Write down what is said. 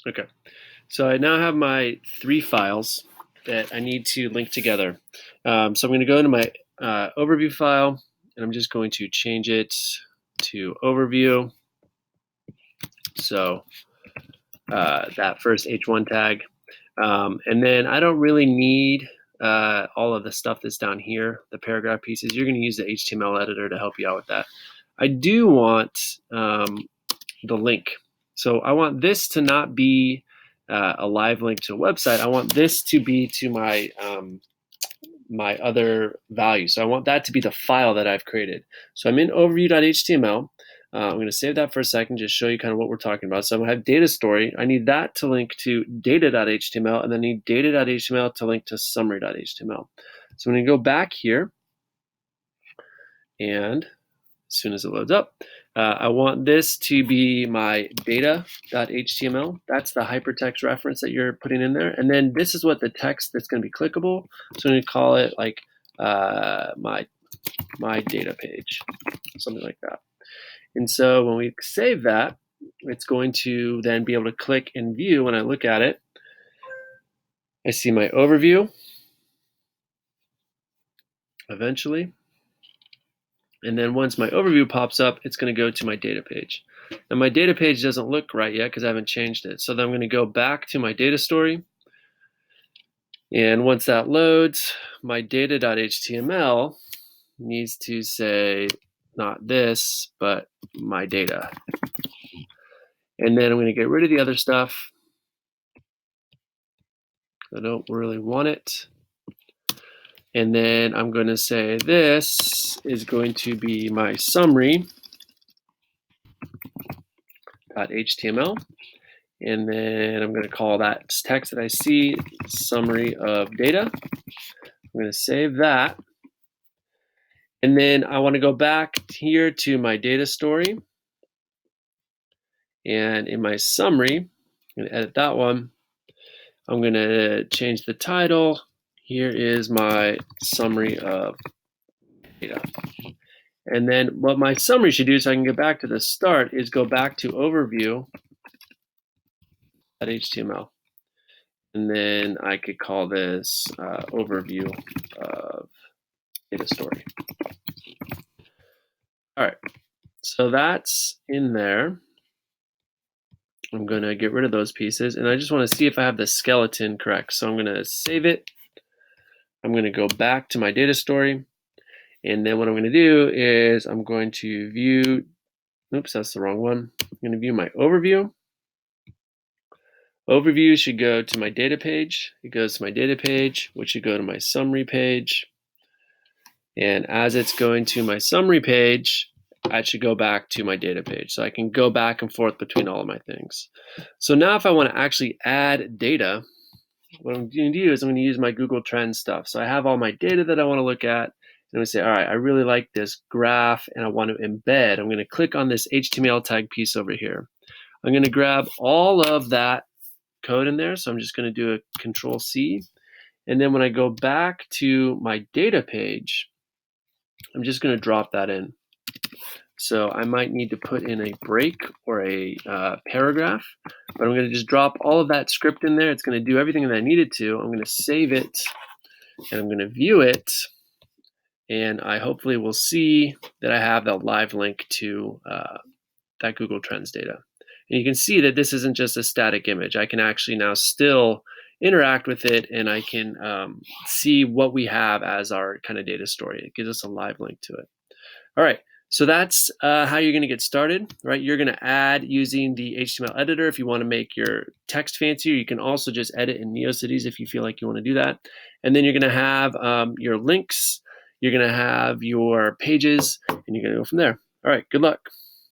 Okay, so I now have my 3 files that I need to link together. So I'm going to go into my overview file, and I'm just going to change it to overview. So that first H1 tag. And then I don't really need all of the stuff that's down here, the paragraph pieces. You're going to use the HTML editor to help you out with that. I do want the link. So I want this to not be a live link to a website. I want this to be to my my other value. So I want that to be the file that I've created. So I'm in overview.html. I'm going to save that for a second, just show you kind of what we're talking about. So I'm going to have data story. I need that to link to data.html, and then I need data.html to link to summary.html. So I'm going to go back here, and as soon as it loads up, I want this to be my data.html. That's the hypertext reference that you're putting in there. And then this is what the text that's going to be clickable. So I'm going to call it like my data page, something like that. And so when we save that, it's going to then be able to click and view. When I look at it, I see my overview eventually. And then once my overview pops up, it's going to go to my data page. And my data page doesn't look right yet because I haven't changed it. So then I'm going to go back to my data story. And once that loads, my data.html needs to say not this, but my data. And then I'm going to get rid of the other stuff. I don't really want it. And then I'm going to say this is going to be my summary.html. And then I'm going to call that text that I see summary of data. I'm going to save that. And then I want to go back here to my data story. And in my summary, I'm going to edit that one. I'm going to change the title. Here is my summary of data. And then what my summary should do, so I can get back to the start, is go back to overview.html. And then I could call this overview of data story. All right, so that's in there. I'm going to get rid of those pieces, and I just want to see if I have the skeleton correct. So I'm going to save it. I'm going to go back to my data story, and then what I'm going to do is I'm going to view, oops, that's the wrong one. I'm going to view my overview. Overview should go to my data page. It goes to my data page, which should go to my summary page. And as it's going to my summary page, I should go back to my data page. So I can go back and forth between all of my things. So now if I want to actually add data, what I'm going to do is I'm going to use my Google Trends stuff. So I have all my data that I want to look at. And I say, all right, I really like this graph and I want to embed. I'm going to click on this HTML tag piece over here. I'm going to grab all of that code in there. So I'm just going to do a Control C. And then when I go back to my data page, I'm just going to drop that in. So I might need to put in a break or a paragraph, but I'm going to just drop all of that script in there. It's going to do everything that I needed to. I'm going to save it, and I'm going to view it, and I hopefully will see that I have that live link to that Google Trends data. And you can see that this isn't just a static image. I can actually now still interact with it, and I can see what we have as our kind of data story. It gives us a live link to it. All right. So that's how you're going to get started, right? You're going to add using the HTML editor if you want to make your text fancier. You can also just edit in Neocities if you feel like you want to do that. And then you're going to have your links, you're going to have your pages, and you're going to go from there. All right, good luck.